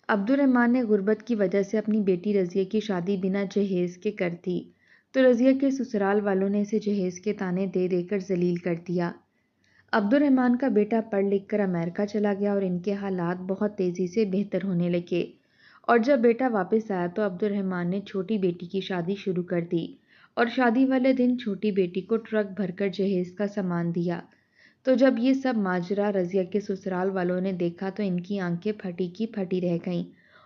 عبد الرحمن نے غربت کی وجہ سے اپنی بیٹی رضیہ کی شادی بنا جہیز کے کر دی تو رضیہ کے سسرال والوں نے اسے جہیز کے طعنے دے دے کر ذلیل کر دیا۔ عبد الرحمن کا بیٹا پڑھ لکھ کر امریکہ چلا گیا اور ان کے حالات بہت تیزی سے بہتر ہونے لگے، اور جب بیٹا واپس آیا تو عبد الرحمن نے چھوٹی بیٹی کی شادی شروع کر دی اور شادی والے دن چھوٹی بیٹی کو ٹرک بھر کر جہیز کا سامان دیا۔ تو جب یہ سب ماجرا رضیہ کے سسرال والوں نے دیکھا تو ان کی آنکھیں پھٹی کی پھٹی رہ گئیں،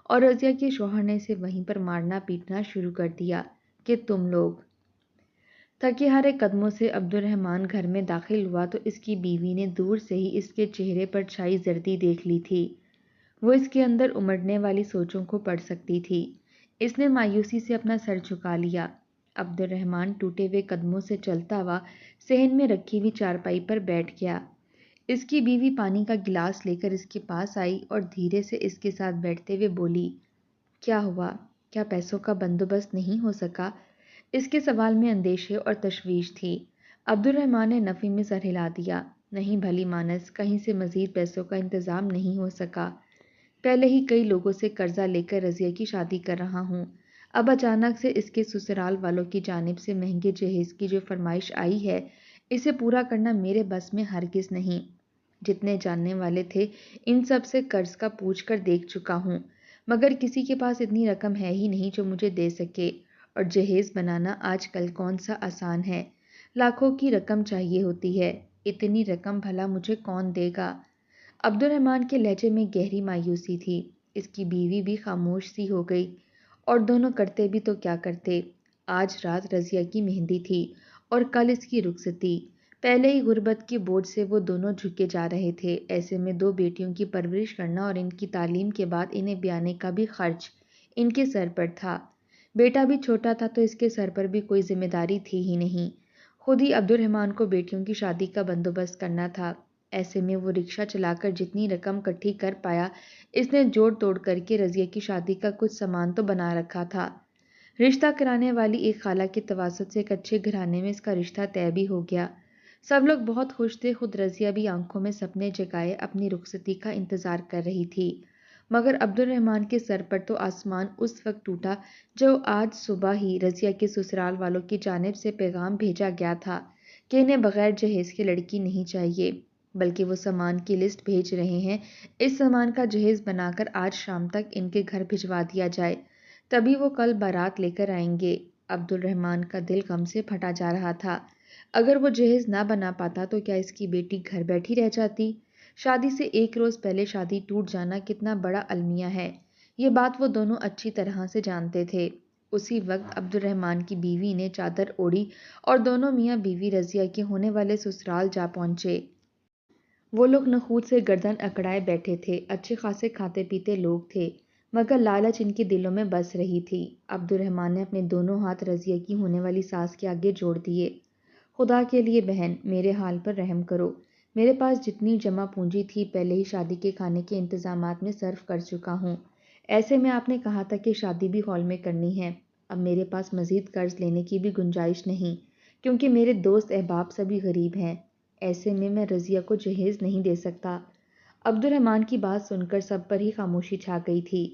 اور رضیہ کے شوہر نے اسے وہیں پر مارنا پیٹنا شروع کر دیا کہ تم لوگ۔ تھکے ہارے قدموں سے عبد الرحمن گھر میں داخل ہوا تو اس کی بیوی نے دور سے ہی اس کے چہرے پر چھائی زردی دیکھ لی تھی۔ وہ اس کے اندر امڑنے والی سوچوں کو پڑھ سکتی تھی۔ اس نے مایوسی سے اپنا سر جھکا لیا۔ عبد الرحمن ٹوٹے ہوئے قدموں سے چلتا ہوا صحن میں رکھی ہوئی چارپائی پر بیٹھ گیا۔ اس کی بیوی پانی کا گلاس لے کر اس کے پاس آئی اور دھیرے سے اس کے ساتھ بیٹھتے ہوئے بولی، کیا ہوا؟ کیا پیسوں کا بندوبست نہیں ہو سکا؟ اس کے سوال میں اندیشے اور تشویش تھی۔ عبد الرحمن نے نفی میں سر ہلا دیا، نہیں بھلی مانس، کہیں سے مزید پیسوں کا انتظام نہیں ہو سکا۔ پہلے ہی کئی لوگوں سے قرضہ لے کر رضیہ کی شادی کر رہا ہوں، اب اچانک سے اس کے سسرال والوں کی جانب سے مہنگے جہیز کی جو فرمائش آئی ہے، اسے پورا کرنا میرے بس میں ہرگز نہیں۔ جتنے جاننے والے تھے ان سب سے قرض کا پوچھ کر دیکھ چکا ہوں، مگر کسی کے پاس اتنی رقم ہے ہی نہیں جو مجھے دے سکے، اور جہیز بنانا آج کل کون سا آسان ہے، لاکھوں کی رقم چاہیے ہوتی ہے، اتنی رقم بھلا مجھے کون دے گا؟ عبد الرحمن کے لہجے میں گہری مایوسی تھی۔ اس کی بیوی بھی خاموش سی ہو گئی، اور دونوں کرتے بھی تو کیا کرتے۔ آج رات رضیہ کی مہندی تھی اور کل اس کی رخصتی۔ پہلے ہی غربت کے بوجھ سے وہ دونوں جھکے جا رہے تھے، ایسے میں دو بیٹیوں کی پرورش کرنا اور ان کی تعلیم کے بعد انہیں بیانے کا بھی خرچ ان کے سر پر تھا۔ بیٹا بھی چھوٹا تھا تو اس کے سر پر بھی کوئی ذمہ داری تھی ہی نہیں، خود ہی عبد الرحمن کو بیٹیوں کی شادی کا بندوبست کرنا تھا۔ ایسے میں وہ رکشہ چلا کر جتنی رقم کٹھی کر پایا اس نے جوڑ توڑ کر کے رضیہ کی شادی کا کچھ سامان تو بنا رکھا تھا۔ رشتہ کرانے والی ایک خالہ کے تواسط سے ایک اچھے گھرانے میں اس کا رشتہ طے بھی ہو گیا۔ سب لوگ بہت خوش تھے، خود رضیہ بھی آنکھوں میں سپنے جگائے اپنی رخصتی کا انتظار کر رہی تھی، مگر عبد الرحمن کے سر پر تو آسمان اس وقت ٹوٹا جو آج صبح ہی رضیہ کے سسرال والوں کی جانب سے پیغام بھیجا گیا تھا کہ انہیں بغیر جہیز کے لڑکی نہیں چاہیے، بلکہ وہ سامان کی لسٹ بھیج رہے ہیں، اس سامان کا جہیز بنا کر آج شام تک ان کے گھر بھجوا دیا جائے، تبھی وہ کل بارات لے کر آئیں گے۔ عبد الرحمن کا دل غم سے پھٹا جا رہا تھا۔ اگر وہ جہیز نہ بنا پاتا تو کیا اس کی بیٹی گھر بیٹھی رہ جاتی؟ شادی سے ایک روز پہلے شادی ٹوٹ جانا کتنا بڑا المیہ ہے، یہ بات وہ دونوں اچھی طرح سے جانتے تھے۔ اسی وقت عبد الرحمن کی بیوی نے چادر اوڑھی اور دونوں میاں بیوی رضیہ کے ہونے والے سسرال جا پہنچے۔ وہ لوگ نخوت سے گردن اکڑائے بیٹھے تھے، اچھے خاصے کھاتے پیتے لوگ تھے، مگر لالچ ان کے دلوں میں بس رہی تھی۔ عبد الرحمن نے اپنے دونوں ہاتھ رضیہ کی ہونے والی ساس کے آگے جوڑ دیے، خدا کے لیے بہن، میرے حال پر رحم کرو، میرے پاس جتنی جمع پونجی تھی پہلے ہی شادی کے کھانے کے انتظامات میں صرف کر چکا ہوں، ایسے میں آپ نے کہا تھا کہ شادی بھی ہال میں کرنی ہے، اب میرے پاس مزید قرض لینے کی بھی گنجائش نہیں، کیونکہ میرے دوست احباب سبھی غریب ہیں، ایسے میں رضیہ کو جہیز نہیں دے سکتا۔ عبد الرحمن کی بات سن کر سب پر ہی خاموشی چھا گئی تھی۔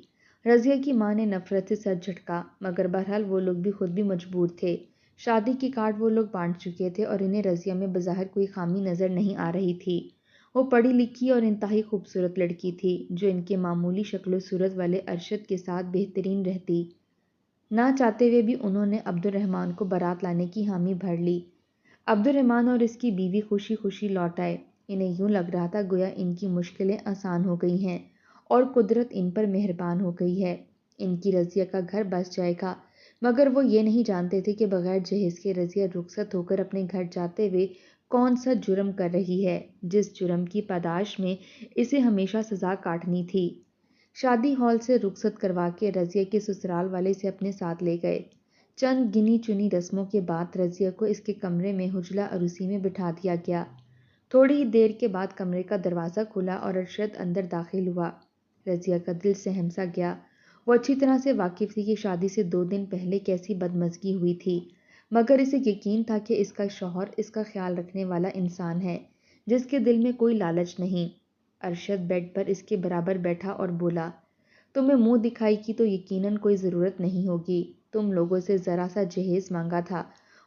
رضیہ کی ماں نے نفرت سے سر جھٹکا، مگر بہرحال وہ لوگ بھی خود بھی مجبور تھے۔ شادی کی کارڈ وہ لوگ بانٹ چکے تھے اور انہیں رضیہ میں بظاہر کوئی خامی نظر نہیں آ رہی تھی۔ وہ پڑھی لکھی اور انتہائی خوبصورت لڑکی تھی جو ان کے معمولی شکل و صورت والے ارشد کے ساتھ بہترین رہتی۔ نہ چاہتے ہوئے بھی انہوں نے عبد الرحمن کو بارات لانے کی حامی بھر لی۔ عبد الرحمن اور اس کی بیوی خوشی خوشی لوٹ آئے۔ انہیں یوں لگ رہا تھا گویا ان کی مشکلیں آسان ہو گئی ہیں اور قدرت ان پر مہربان ہو گئی ہے، ان کی رضیہ کا گھر بس جائے گا، مگر وہ یہ نہیں جانتے تھے کہ بغیر جہیز کے رضیہ رخصت ہو کر اپنے گھر جاتے ہوئے کون سا جرم کر رہی ہے، جس جرم کی پاداش میں اسے ہمیشہ سزا کاٹنی تھی۔ شادی ہال سے رخصت کروا کے رضیہ کے سسرال والے اسے اپنے ساتھ لے گئے۔ چند گنی چنی رسموں کے بعد رضیہ کو اس کے کمرے میں حجلہ عروسی میں بٹھا دیا گیا۔ تھوڑی ہی دیر کے بعد کمرے کا دروازہ کھلا اور ارشد اندر داخل ہوا۔ رضیہ کا دل سہم سا گیا۔ وہ اچھی طرح سے واقف تھی کہ شادی سے 2 دن پہلے کیسی بدمزگی ہوئی تھی، مگر اسے یقین تھا کہ اس کا شوہر اس کا خیال رکھنے والا انسان ہے جس کے دل میں کوئی لالچ نہیں۔ ارشد بیڈ پر اس کے برابر بیٹھا اور بولا، تمہیں منہ دکھائی کی تو یقیناً کوئی ضرورت نہیں ہوگی۔ تم لوگوں سے ذرا سا جہیز مانگا تھا،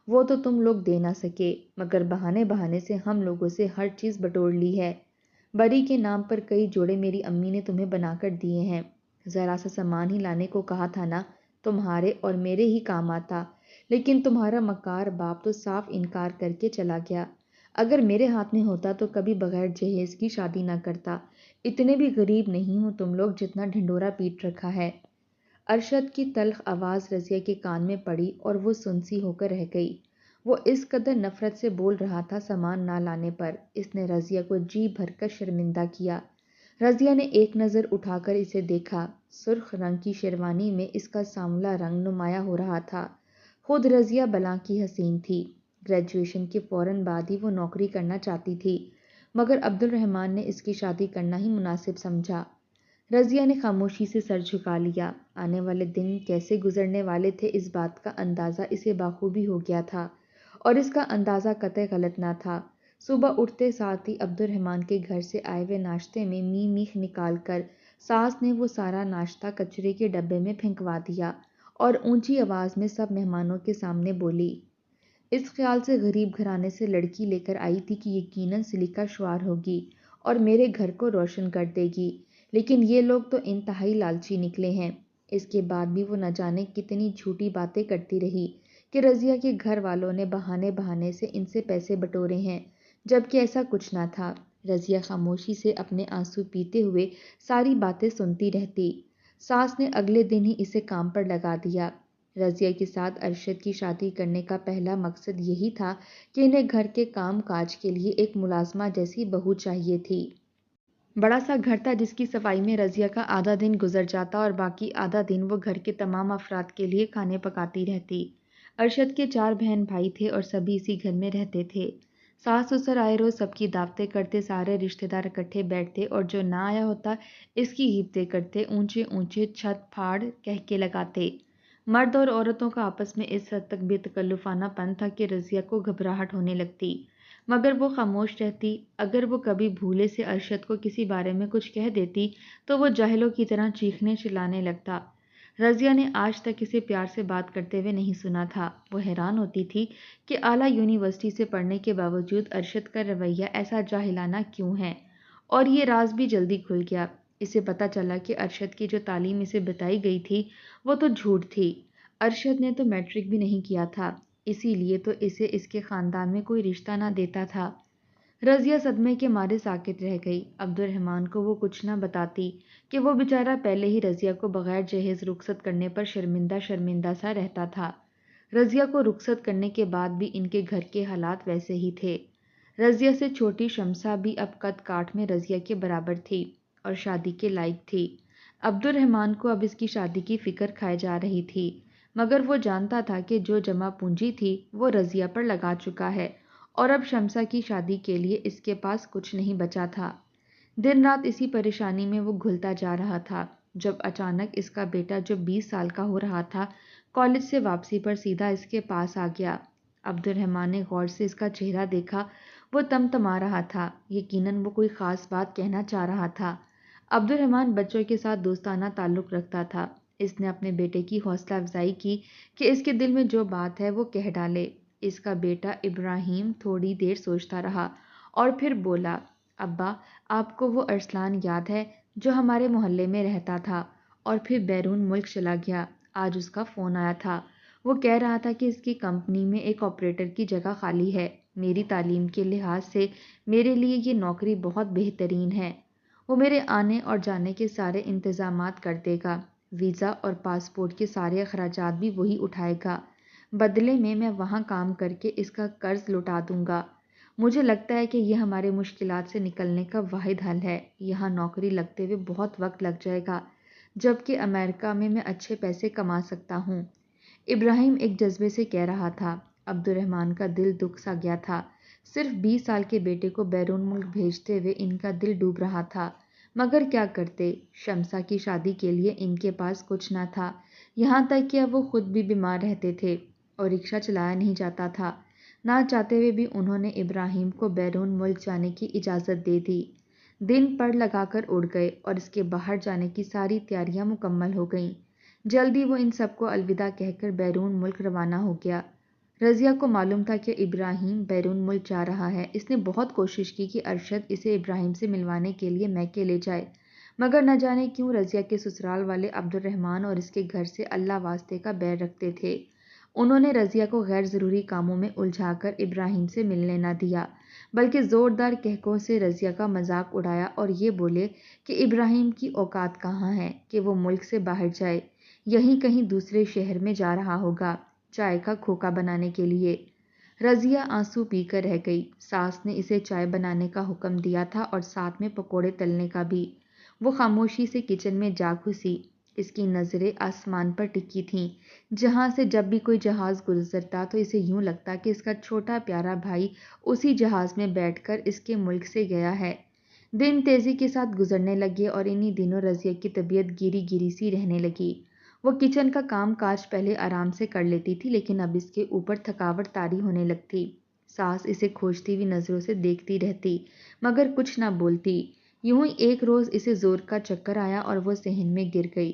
وہ تو تم لوگ دے نہ سکے، مگر بہانے بہانے سے ہم لوگوں سے ہر چیز بٹور لی ہے۔ بری کے نام پر کئی جوڑے میری امی نے تمہیں بنا کر دیے ہیں۔ ذرا سا سامان ہی لانے کو کہا تھا نا، تمہارے اور میرے ہی کام آتا، لیکن تمہارا مکار باپ تو صاف انکار کر کے چلا گیا۔ اگر میرے ہاتھ میں ہوتا تو کبھی بغیر جہیز کی شادی نہ کرتا۔ اتنے بھی غریب نہیں ہوں تم لوگ جتنا ڈھنڈورا پیٹ رکھا ہے۔ ارشد کی تلخ آواز رضیہ کے کان میں پڑی اور وہ سنسی ہو کر رہ گئی۔ وہ اس قدر نفرت سے بول رہا تھا سامان نہ لانے پر، اس نے رضیہ کو جی بھر کر شرمندہ کیا۔ رضیہ نے ایک نظر اٹھا کر اسے دیکھا۔ سرخ رنگ کی شیروانی میں اس کا سانولا رنگ نمایاں ہو رہا تھا۔ خود رضیہ بلاں کی حسین تھی۔ گریجویشن کے فوراً بعد ہی وہ نوکری کرنا چاہتی تھی، مگر عبد الرحمن نے اس کی شادی کرنا ہی مناسب سمجھا۔ رضیہ نے خاموشی سے سر جھکا لیا۔ آنے والے دن کیسے گزرنے والے تھے اس بات کا اندازہ اسے بخوبی ہو گیا تھا، اور اس کا اندازہ قطعی غلط نہ تھا۔ صبح اٹھتے ساتھ ہی عبد الرحمن کے گھر سے آئے ہوئے ناشتے میں میخ نکال کر ساس نے وہ سارا ناشتہ کچرے کے ڈبے میں پھینکوا دیا اور اونچی آواز میں سب مہمانوں کے سامنے بولی، اس خیال سے غریب گھرانے سے لڑکی لے کر آئی تھی کہ یقیناً سلیقہ شعار ہوگی اور میرے گھر کو روشن کر دے گی، لیکن یہ لوگ تو انتہائی لالچی نکلے ہیں۔ اس کے بعد بھی وہ نہ جانے کتنی جھوٹی باتیں کرتی رہی کہ رضیہ کے گھر والوں نے بہانے بہانے سے ان سے پیسے بٹورے ہیں، جبکہ ایسا کچھ نہ تھا۔ رضیہ خاموشی سے اپنے آنسو پیتے ہوئے ساری باتیں سنتی رہتی۔ ساس نے اگلے دن ہی اسے کام پر لگا دیا۔ رضیہ کے ساتھ ارشد کی شادی کرنے کا پہلا مقصد یہی تھا کہ انہیں گھر کے کام کاج کے لیے ایک ملازمہ جیسی بہو چاہیے تھی۔ بڑا سا گھر تھا جس کی صفائی میں رضیہ کا آدھا دن گزر جاتا اور باقی آدھا دن وہ گھر کے تمام افراد کے لیے کھانے پکاتی رہتی۔ ارشد کے 4 بہن بھائی تھے اور سبھی اسی گھر میں رہتے تھے۔ ساس سسر آئے روز سب کی دعوتیں کرتے، سارے رشتہ دار اکٹھے بیٹھتے اور جو نہ آیا ہوتا اس کی غیبتیں کرتے، اونچے اونچے چھت پھاڑ کہکے لگاتے۔ مرد اور عورتوں کا آپس میں اس حد تک بے تکلفانہ پن تھا کہ رضیہ کو گھبراہٹ ہونے لگتی، مگر وہ خاموش رہتی۔ اگر وہ کبھی بھولے سے ارشد کو کسی بارے میں کچھ کہہ دیتی تو وہ جاہلوں کی طرح چیخنے چلانے لگتا۔ رضیہ نے آج تک اسے پیار سے بات کرتے ہوئے نہیں سنا تھا۔ وہ حیران ہوتی تھی کہ اعلیٰ یونیورسٹی سے پڑھنے کے باوجود ارشد کا رویہ ایسا جاہلانہ کیوں ہے، اور یہ راز بھی جلدی کھل گیا۔ اسے پتہ چلا کہ ارشد کی جو تعلیم اسے بتائی گئی تھی وہ تو جھوٹ تھی۔ ارشد نے تو میٹرک بھی نہیں کیا تھا، اسی لیے تو اسے اس کے خاندان میں کوئی رشتہ نہ دیتا تھا۔ رضیہ صدمے کے مارے ساکت رہ گئی۔ عبد الرحمن کو وہ کچھ نہ بتاتی کہ وہ بیچارہ پہلے ہی رضیہ کو بغیر جہیز رخصت کرنے پر شرمندہ شرمندہ سا رہتا تھا۔ رضیہ کو رخصت کرنے کے بعد بھی ان کے گھر کے حالات ویسے ہی تھے۔ رضیہ سے چھوٹی شمسہ بھی اب قد کاٹ میں رضیہ کے برابر تھی اور شادی کے لائق تھی۔ عبد الرحمن کو اب اس کی شادی کی فکر کھائے جا رہی تھی، مگر وہ جانتا تھا کہ جو جمع پونجی تھی وہ رضیہ پر لگا چکا ہے اور اب شمسہ کی شادی کے لیے اس کے پاس کچھ نہیں بچا تھا۔ دن رات اسی پریشانی میں وہ گھلتا جا رہا تھا، جب اچانک اس کا بیٹا جو 20 سال کا ہو رہا تھا کالج سے واپسی پر سیدھا اس کے پاس آ گیا۔ عبد الرحمن نے غور سے اس کا چہرہ دیکھا۔ وہ تمتما رہا تھا، یقیناً وہ کوئی خاص بات کہنا چاہ رہا تھا۔ عبد الرحمن بچوں کے ساتھ دوستانہ تعلق رکھتا تھا۔ اس نے اپنے بیٹے کی حوصلہ افزائی کی کہ اس کے دل میں جو بات ہے وہ کہہ ڈالے۔ اس کا بیٹا ابراہیم تھوڑی دیر سوچتا رہا اور پھر بولا، ابا، آپ کو وہ ارسلان یاد ہے جو ہمارے محلے میں رہتا تھا اور پھر بیرون ملک چلا گیا؟ آج اس کا فون آیا تھا۔ وہ کہہ رہا تھا کہ اس کی کمپنی میں ایک آپریٹر کی جگہ خالی ہے۔ میری تعلیم کے لحاظ سے میرے لیے یہ نوکری بہت بہترین ہے۔ وہ میرے آنے اور جانے کے سارے انتظامات کر دے گا، ویزا اور پاسپورٹ کے سارے اخراجات بھی وہی اٹھائے گا۔ بدلے میں وہاں کام کر کے اس کا قرض لوٹا دوں گا۔ مجھے لگتا ہے کہ یہ ہمارے مشکلات سے نکلنے کا واحد حل ہے۔ یہاں نوکری لگتے ہوئے بہت وقت لگ جائے گا، جبکہ امریکہ میں اچھے پیسے کما سکتا ہوں۔ ابراہیم ایک جذبے سے کہہ رہا تھا۔ عبد الرحمن کا دل دکھ سا گیا تھا۔ صرف 20 سال کے بیٹے کو بیرون ملک بھیجتے ہوئے ان کا دل ڈوب رہا تھا، مگر کیا کرتے؟ شمسہ کی شادی کے لیے ان کے پاس کچھ نہ تھا، یہاں تک کہ اب وہ خود بھی بیمار رہتے تھے اور رکشہ چلایا نہیں جاتا تھا۔ نہ چاہتے ہوئے بھی انہوں نے ابراہیم کو بیرون ملک جانے کی اجازت دے دی۔ دن پڑ لگا کر اڑ گئے اور اس کے باہر جانے کی ساری تیاریاں مکمل ہو گئیں۔ جلدی وہ ان سب کو الوداع کہہ کر بیرون ملک روانہ ہو گیا۔ رضیہ کو معلوم تھا کہ ابراہیم بیرون ملک جا رہا ہے۔ اس نے بہت کوشش کی کہ ارشد اسے ابراہیم سے ملوانے کے لیے میکے لے جائے، مگر نہ جانے کیوں رضیہ کے سسرال والے عبد الرحمن اور اس کے گھر سے اللہ واسطے کا بیر رکھتے تھے۔ انہوں نے رضیہ کو غیر ضروری کاموں میں الجھا کر ابراہیم سے ملنے نہ دیا، بلکہ زوردار کہکوں سے رضیہ کا مذاق اڑایا اور یہ بولے کہ ابراہیم کی اوقات کہاں ہے کہ وہ ملک سے باہر جائے، یہیں کہیں دوسرے شہر میں جا رہا ہوگا چائے کا کھوکا بنانے کے لیے۔ رضیہ آنسو پی کر رہ گئی۔ ساس نے اسے چائے بنانے کا حکم دیا تھا اور ساتھ میں پکوڑے تلنے کا بھی۔ وہ خاموشی سے کچن میں جا گھسی۔ اس کی نظریں آسمان پر ٹکی تھیں، جہاں سے جب بھی کوئی جہاز گزرتا تو اسے یوں لگتا کہ اس کا چھوٹا پیارا بھائی اسی جہاز میں بیٹھ کر اس کے ملک سے گیا ہے۔ دن تیزی کے ساتھ گزرنے لگے اور انہی دنوں رضیہ کی طبیعت گیری گیری سی رہنے لگی۔ وہ کچن کا کام کاج پہلے آرام سے کر لیتی تھی، لیکن اب اس کے اوپر تھکاوٹ طاری ہونے لگتی۔ ساس اسے کھوجتی ہوئی نظروں سے دیکھتی رہتی، مگر کچھ نہ بولتی۔ یوں ہی ایک روز اسے زور کا چکر آیا اور وہ صحن میں گر گئی۔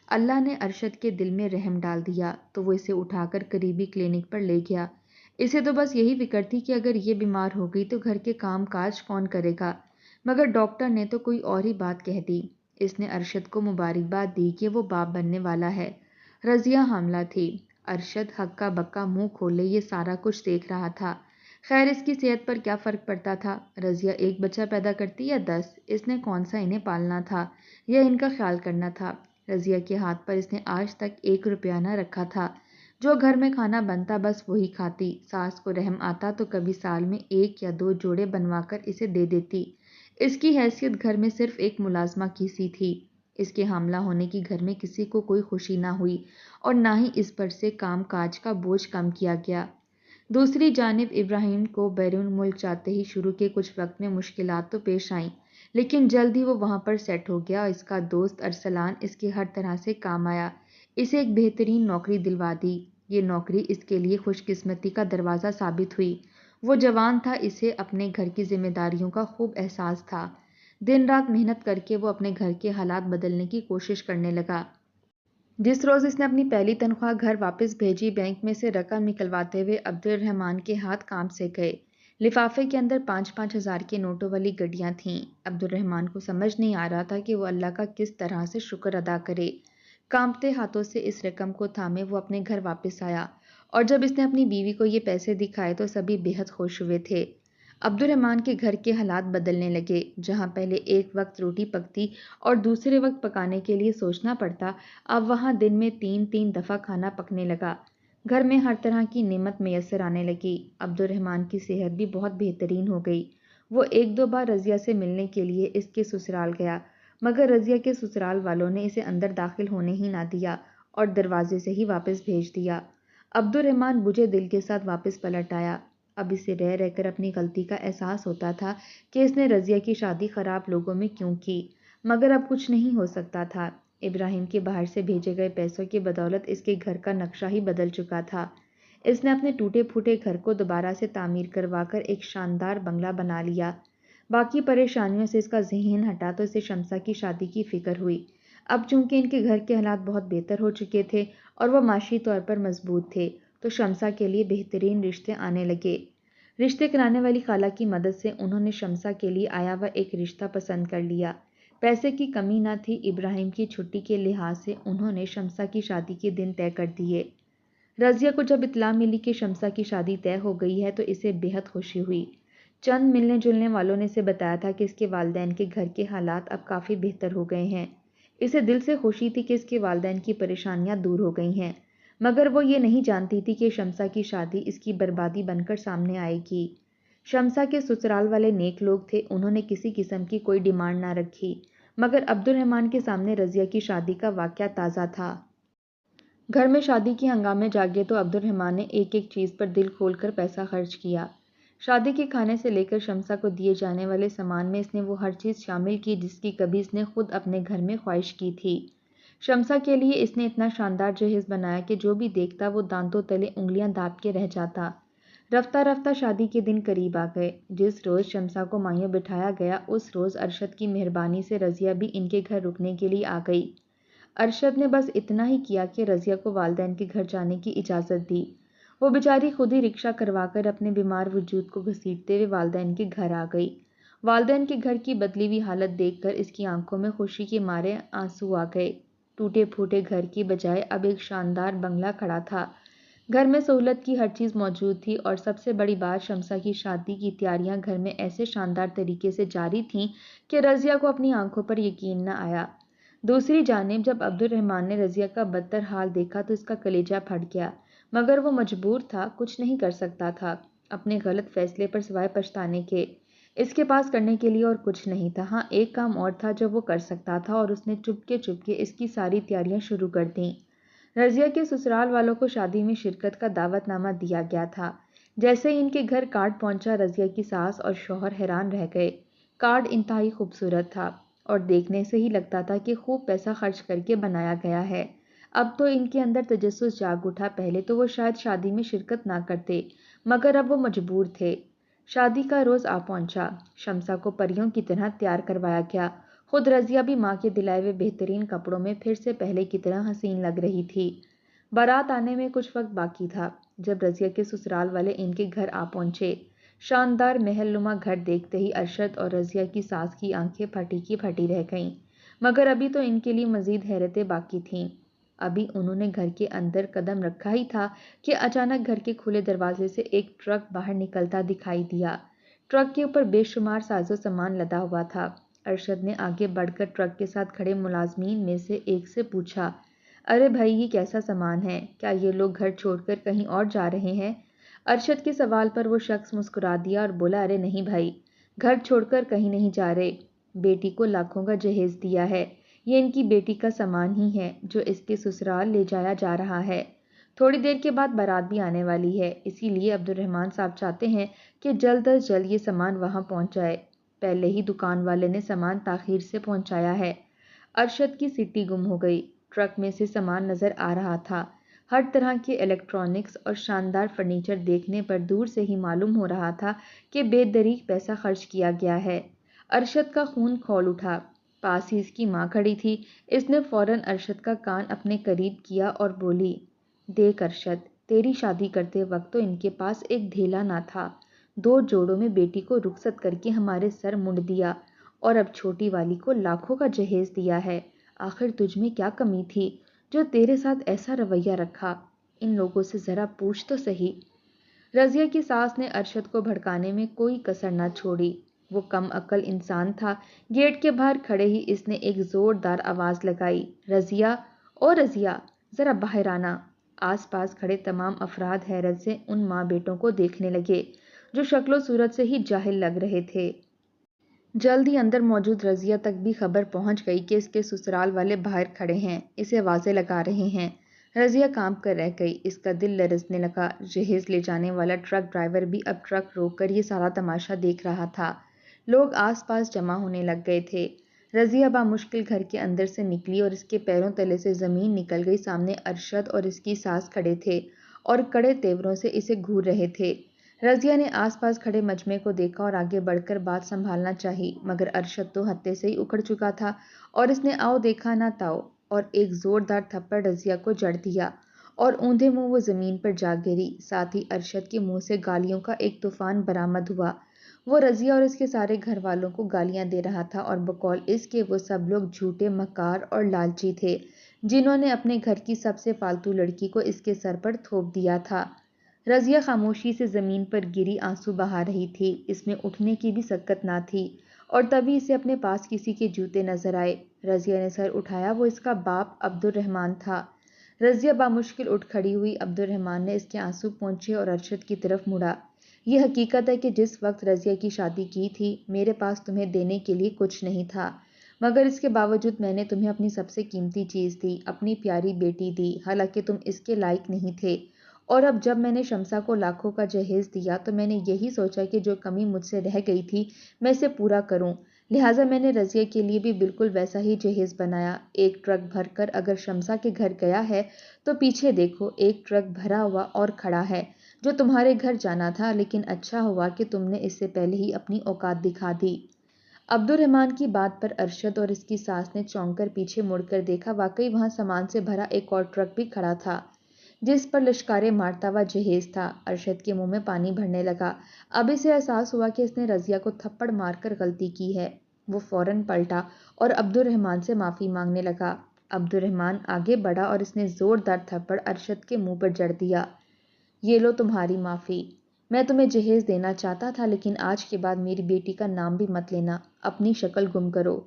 اللہ نے ارشد کے دل میں رحم ڈال دیا تو وہ اسے اٹھا کر قریبی کلینک پر لے گیا۔ اسے تو بس یہی فکر تھی کہ اگر یہ بیمار ہو گئی تو گھر کے کام کاج کون کرے گا، مگر ڈاکٹر نے تو کوئی اور ہی بات کہہ دی۔ اس نے ارشد کو مبارکباد دی کہ وہ باپ بننے والا ہے۔ رضیہ حاملہ تھی۔ ارشد ہکا بکا منہ کھولے یہ سارا کچھ دیکھ رہا تھا۔ خیر اس کی صحت پر کیا فرق پڑتا تھا؟ رضیہ ایک بچہ پیدا کرتی یا 10، اس نے کون سا انہیں پالنا تھا یا ان کا خیال کرنا تھا؟ رضیہ کے ہاتھ پر اس نے آج تک 1 روپیہ نہ رکھا تھا۔ جو گھر میں کھانا بنتا بس وہی کھاتی۔ ساس کو رحم آتا تو کبھی سال میں 1 یا 2 جوڑے بنوا کر اسے دے دیتی۔ اس کی حیثیت گھر میں صرف ایک ملازمہ کی سی تھی۔ اس کے حاملہ ہونے کی گھر میں کسی کو کوئی خوشی نہ ہوئی اور نہ ہی اس پر سے کام کاج کا بوجھ کم کیا گیا۔ دوسری جانب ابراہیم کو بیرون ملک جاتے ہی شروع کے کچھ وقت میں مشکلات تو پیش آئیں، لیکن جلد ہی وہ وہاں پر سیٹ ہو گیا اور اس کا دوست ارسلان اس کے ہر طرح سے کام آیا، اسے ایک بہترین نوکری دلوا دی۔ یہ نوکری اس کے لیے خوش قسمتی کا دروازہ ثابت ہوئی۔ وہ جوان تھا، اسے اپنے گھر کی ذمہ داریوں کا خوب احساس تھا۔ دن رات محنت کر کے وہ اپنے گھر کے حالات بدلنے کی کوشش کرنے لگا۔ جس روز اس نے اپنی پہلی تنخواہ گھر واپس بھیجی، بینک میں سے رقم نکلواتے ہوئے عبد الرحمن کے ہاتھ کانپ سے گئے۔ لفافے کے اندر 5-5 ہزار کے نوٹوں والی گڈیاں تھیں۔ عبد الرحمن کو سمجھ نہیں آ رہا تھا کہ وہ اللہ کا کس طرح سے شکر ادا کرے۔ کانپتے ہاتھوں سے اس رقم کو تھامے وہ اپنے گھر واپس آیا، اور جب اس نے اپنی بیوی کو یہ پیسے دکھائے تو سبھی بے حد خوش ہوئے تھے۔ عبد الرحمن کے گھر کے حالات بدلنے لگے۔ جہاں پہلے ایک وقت روٹی پکتی اور دوسرے وقت پکانے کے لیے سوچنا پڑتا، اب وہاں دن میں 3 دفعہ کھانا پکنے لگا۔ گھر میں ہر طرح کی نعمت میسر آنے لگی۔ عبد الرحمن کی صحت بھی بہت بہترین ہو گئی۔ وہ 1-2 بار رضیہ سے ملنے کے لیے اس کے سسرال گیا، مگر رضیہ کے سسرال والوں نے اسے اندر داخل ہونے ہی نہ دیا اور دروازے سے ہی واپس بھیج دیا۔ عبد الرحمن بجھے دل کے ساتھ واپس پلٹ آیا۔ اب اسے رہ رہ کر اپنی غلطی کا احساس ہوتا تھا کہ اس نے رضیہ کی شادی خراب لوگوں میں کیوں کی، مگر اب کچھ نہیں ہو سکتا تھا۔ ابراہیم کے باہر سے بھیجے گئے پیسوں کی بدولت اس کے گھر کا نقشہ ہی بدل چکا تھا۔ اس نے اپنے ٹوٹے پھوٹے گھر کو دوبارہ سے تعمیر کروا کر ایک شاندار بنگلہ بنا لیا۔ باقی پریشانیوں سے اس کا ذہن ہٹا تو اسے شمسہ کی شادی کی فکر ہوئی۔ اب چونکہ ان کے گھر کے حالات بہت بہتر ہو چکے تھے اور وہ معاشی طور پر مضبوط تھے، تو شمسہ کے لیے بہترین رشتے آنے لگے۔ رشتے کرانے والی خالہ کی مدد سے انہوں نے شمسہ کے لیے آیا ہوا ایک رشتہ پسند کر لیا۔ پیسے کی کمی نہ تھی، ابراہیم کی چھٹی کے لحاظ سے انہوں نے شمسہ کی شادی کے دن طے کر دیے۔ رضیہ کو جب اطلاع ملی کہ شمسہ کی شادی طے ہو گئی ہے تو اسے بے حد خوشی ہوئی۔ چند ملنے جلنے والوں نے اسے بتایا تھا کہ اس کے والدین کے گھر کے حالات اب کافی بہتر ہو گئے ہیں۔ اسے دل سے خوشی تھی کہ اس کے والدین کی پریشانیاں دور ہو گئی ہیں، مگر وہ یہ نہیں جانتی تھی کہ شمسہ کی شادی اس کی بربادی بن کر سامنے آئے گی۔ شمسہ کے سسرال والے نیک لوگ تھے، انہوں نے کسی قسم کی کوئی ڈیمانڈ نہ رکھی، مگر عبد الرحمن کے سامنے رضیہ کی شادی کا واقعہ تازہ تھا۔ گھر میں شادی کے ہنگامے جاگے تو عبد الرحمن نے ایک ایک چیز پر دل کھول کر پیسہ خرچ کیا۔ شادی کے کھانے سے لے کر شمسہ کو دیے جانے والے سامان میں اس نے وہ ہر چیز شامل کی جس کی کبھی اس نے خود اپنے گھر میں خواہش کی تھی۔ شمسہ کے لیے اس نے اتنا شاندار جہیز بنایا کہ جو بھی دیکھتا وہ دانتوں تلے انگلیاں داب کے رہ جاتا۔ رفتہ رفتہ شادی کے دن قریب آ گئے۔ جس روز شمسا کو مائیوں بٹھایا گیا اس روز ارشد کی مہربانی سے رضیہ بھی ان کے گھر رکنے کے لیے آ گئی۔ ارشد نے بس اتنا ہی کیا کہ رضیہ کو والدین کے گھر جانے کی اجازت دی۔ وہ بیچاری خود ہی رکشہ کروا کر اپنے بیمار وجود کو گھسیٹتے ہوئے والدین کے گھر آ گئی۔ والدین کے گھر کی بدلی ہوئی حالت دیکھ کر اس کی آنکھوں میں خوشی کے مارے آنسو آ گئے۔ ٹوٹے پھوٹے گھر کی بجائے اب ایک شاندار بنگلہ کھڑا تھا۔ گھر میں سہولت کی ہر چیز موجود تھی اور سب سے بڑی بات شمسا کی شادی کی تیاریاں گھر میں ایسے شاندار طریقے سے جاری تھیں کہ رضیہ کو اپنی آنکھوں پر یقین نہ آیا۔ دوسری جانب جب عبد الرحمن نے رضیہ کا بدتر حال دیکھا تو اس کا کلیجہ پھٹ گیا، مگر وہ مجبور تھا، کچھ نہیں کر سکتا تھا اپنے غلط فیصلے پر سوائے پچھتانے کے۔ اس کے پاس کرنے کے لیے اور کچھ نہیں تھا۔ ہاں ایک کام اور تھا جو وہ کر سکتا تھا اور اس نے چپ کے اس کی ساری تیاریاں شروع کر دیں۔ رضیہ کے سسرال والوں کو شادی میں شرکت کا دعوت نامہ دیا گیا تھا۔ جیسے ہی ان کے گھر کارڈ پہنچا رضیہ کی ساس اور شوہر حیران رہ گئے۔ کارڈ انتہائی خوبصورت تھا اور دیکھنے سے ہی لگتا تھا کہ خوب پیسہ خرچ کر کے بنایا گیا ہے۔ اب تو ان کے اندر تجسس جاگ اٹھا، پہلے تو وہ شاید شادی میں شرکت نہ کرتے مگر اب وہ مجبور تھے۔ شادی کا روز آ پہنچا۔ شمسا کو پریوں کی طرح تیار کروایا گیا۔ خود رضیہ بھی ماں کے دلائے ہوئے بہترین کپڑوں میں پھر سے پہلے کی طرح حسین لگ رہی تھی۔ بارات آنے میں کچھ وقت باقی تھا جب رضیہ کے سسرال والے ان کے گھر آ پہنچے۔ شاندار محل نما گھر دیکھتے ہی ارشد اور رضیہ کی ساس کی آنکھیں پھٹی کی پھٹی رہ گئیں، مگر ابھی تو ان کے لیے مزید حیرتیں باقی تھیں۔ ابھی انہوں نے گھر کے اندر قدم رکھا ہی تھا کہ اچانک گھر کے کھلے دروازے سے ایک ٹرک باہر نکلتا دکھائی دیا۔ ٹرک کے اوپر بے شمار ساز و سامان لدا ہوا تھا۔ ارشد نے آگے بڑھ کر ٹرک کے ساتھ کھڑے ملازمین میں سے ایک سے پوچھا، ارے بھائی یہ کیسا سامان ہے؟ کیا یہ لوگ گھر چھوڑ کر کہیں اور جا رہے ہیں؟ ارشد کے سوال پر وہ شخص مسکرا دیا اور بولا، ارے نہیں بھائی، گھر چھوڑ کر کہیں نہیں جا رہے، بیٹی کو لاکھوں کا جہیز دیا ہے، یہ ان کی بیٹی کا سامان ہی ہے جو اس کے سسرال لے جایا جا رہا ہے۔ تھوڑی دیر کے بعد بارات بھی آنے والی ہے، اسی لیے عبد الرحمن صاحب چاہتے ہیں کہ جلد از جلد یہ سامان وہاں پہنچ جائے۔ پہلے ہی دکان والے نے سامان تاخیر سے پہنچایا ہے۔ ارشد کی سٹی گم ہو گئی۔ ٹرک میں سے سامان نظر آ رہا تھا۔ ہر طرح کے الیکٹرانکس اور شاندار فرنیچر دیکھنے پر دور سے ہی معلوم ہو رہا تھا کہ بے دریغ پیسہ خرچ کیا گیا ہے۔ ارشد کا خون کھول اٹھا۔ پاس ہی اس کی ماں کھڑی تھی۔ اس نے فوراً ارشد کا کان اپنے قریب کیا اور بولی، دیکھ ارشد، تیری شادی کرتے وقت تو ان کے پاس ایک دھیلا نہ تھا، 2 جوڑوں میں بیٹی کو رخصت کر کے ہمارے سر منڈ دیا اور اب چھوٹی والی کو لاکھوں کا جہیز دیا ہے۔ آخر تجھ میں کیا کمی تھی جو تیرے ساتھ ایسا رویہ رکھا؟ ان لوگوں سے ذرا پوچھ تو صحیح۔ رضیہ کی ساس نے ارشد کو بھڑکانے میں کوئی کسر نہ چھوڑی۔ وہ کم عقل انسان تھا۔ گیٹ کے باہر کھڑے ہی اس نے ایک زوردار آواز لگائی، رضیہ، او رضیہ، ذرا باہر آنا۔ آس پاس کھڑے تمام افراد حیرت سے ان ماں بیٹوں کو دیکھنے لگے جو شکل و صورت سے ہی جاہل لگ رہے تھے۔ جلد ہی اندر موجود رضیہ تک بھی خبر پہنچ گئی کہ اس کے سسرال والے باہر کھڑے ہیں، اسے آوازیں لگا رہے ہیں۔ رضیہ کانپ کر رہ گئی، اس کا دل لرزنے لگا۔ جہیز لے جانے والا ٹرک ڈرائیور بھی اب ٹرک روک کر یہ سارا تماشا دیکھ رہا تھا۔ لوگ آس پاس جمع ہونے لگ گئے تھے۔ رضیہ بامشکل گھر کے اندر سے نکلی اور اس کے پیروں تلے سے زمین نکل گئی۔ سامنے ارشد اور اس کی ساس کھڑے تھے اور کڑے تیوروں سے اسے گھور رہے تھے۔ رضیہ نے آس پاس کھڑے مجمع کو دیکھا اور آگے بڑھ کر بات سنبھالنا چاہی، مگر ارشد تو ہتے سے ہی اکھڑ چکا تھا اور اس نے آؤ دیکھا نہ تاؤ اور ایک زوردار تھپڑ رضیہ کو جڑ دیا اور اوندھے منہ وہ زمین پر جا گری۔ ساتھ ہی ارشد کے منہ سے گالیوں کا ایک طوفان برآمد ہوا۔ وہ رضیہ اور اس کے سارے گھر والوں کو گالیاں دے رہا تھا اور بقول اس کے وہ سب لوگ جھوٹے، مکار اور لالچی تھے جنہوں نے اپنے گھر کی سب سے فالتو لڑکی کو اس کے سر پر تھوپ دیا تھا۔ رضیہ خاموشی سے زمین پر گری آنسو بہا رہی تھی، اس میں اٹھنے کی بھی سکت نہ تھی اور تبھی اسے اپنے پاس کسی کے جوتے نظر آئے۔ رضیہ نے سر اٹھایا، وہ اس کا باپ عبد الرحمن تھا۔ رضیہ بامشکل اٹھ کھڑی ہوئی۔ عبد الرحمن نے اس کے آنسو پونچھے اور ارشد کی طرف مڑا۔ یہ حقیقت ہے کہ جس وقت رضیہ کی شادی کی تھی میرے پاس تمہیں دینے کے لیے کچھ نہیں تھا، مگر اس کے باوجود میں نے تمہیں اپنی سب سے قیمتی چیز دی، اپنی پیاری بیٹی دی، حالانکہ تم اس کے لائق نہیں تھے۔ اور اب جب میں نے شمسا کو لاکھوں کا جہیز دیا تو میں نے یہی سوچا کہ جو کمی مجھ سے رہ گئی تھی میں اسے پورا کروں، لہٰذا میں نے رضیہ کے لیے بھی بالکل ویسا ہی جہیز بنایا۔ ایک ٹرک بھر کر اگر شمسا کے گھر گیا ہے تو پیچھے دیکھو، ایک ٹرک بھرا ہوا اور کھڑا ہے، جو تمہارے گھر جانا تھا، لیکن اچھا ہوا کہ تم نے اس سے پہلے ہی اپنی اوقات دکھا دی۔ عبد الرحمن کی بات پر ارشد اور اس کی ساس نے چونک کر پیچھے مڑ کر دیکھا۔ واقعی وہاں سامان سے بھرا ایک اور ٹرک بھی کھڑا تھا جس پر لشکارے مارتا ہوا جہیز تھا۔ ارشد کے منہ میں پانی بھرنے لگا۔ اب اسے احساس ہوا کہ اس نے رضیہ کو تھپڑ مار کر غلطی کی ہے۔ وہ فوراً پلٹا اور عبد الرحمن سے معافی مانگنے لگا۔ عبد الرحمن آگے بڑھا اور اس نے زوردار تھپڑ ارشد کے منہ پر جڑ دیا۔ یہ لو تمہاری معافی۔ میں تمہیں جہیز دینا چاہتا تھا، لیکن آج کے بعد میری بیٹی کا نام بھی مت لینا۔ اپنی شکل گم کرو۔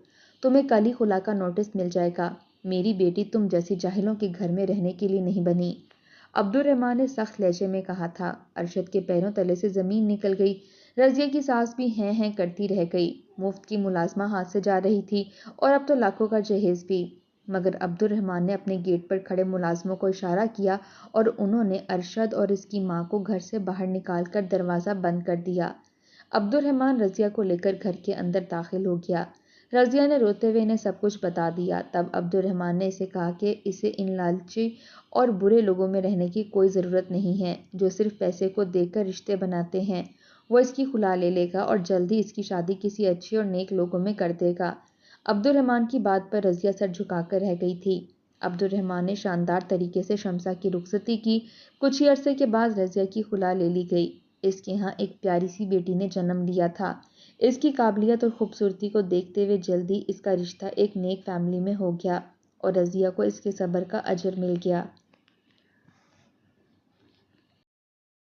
تمہیں کل ہی خلا کا نوٹس مل جائے گا۔ میری بیٹی تم جیسی جاہلوں کے گھر میں رہنے کے لیے نہیں بنی۔ عبد الرحمن نے سخت لہجے میں کہا تھا۔ ارشد کے پیروں تلے سے زمین نکل گئی۔ رضیہ کی ساس بھی ہیں کرتی رہ گئی۔ مفت کی ملازمہ ہاتھ سے جا رہی تھی اور اب تو لاکھوں کا جہیز بھی۔ مگر عبد الرحمن نے اپنے گیٹ پر کھڑے ملازموں کو اشارہ کیا اور انہوں نے ارشد اور اس کی ماں کو گھر سے باہر نکال کر دروازہ بند کر دیا۔ عبد الرحمن رضیہ کو لے کر گھر کے اندر داخل ہو گیا۔ رضیہ نے روتے ہوئے انہیں سب کچھ بتا دیا۔ تب عبد الرحمن نے اسے کہا کہ اسے ان لالچی اور برے لوگوں میں رہنے کی کوئی ضرورت نہیں ہے جو صرف پیسے کو دیکھ کر رشتے بناتے ہیں۔ وہ اس کی خلا لے لے گا اور جلد ہی اس کی شادی کسی اچھے اور نیک لوگوں میں کر دے گا۔ عبد الرحمن کی بات پر رضیہ سر جھکا کر رہ گئی تھی۔ عبد الرحمن نے شاندار طریقے سے شمسہ کی رخصتی کی۔ کچھ ہی عرصے کے بعد رضیہ کی خلا لے لی گئی۔ اس کے ہاں ایک پیاری سی بیٹی نے جنم لیا تھا۔ اس کی قابلیت اور خوبصورتی کو دیکھتے ہوئے جلدی اس کا رشتہ ایک نیک فیملی میں ہو گیا اور رضیہ کو اس کے صبر کا اجر مل گیا۔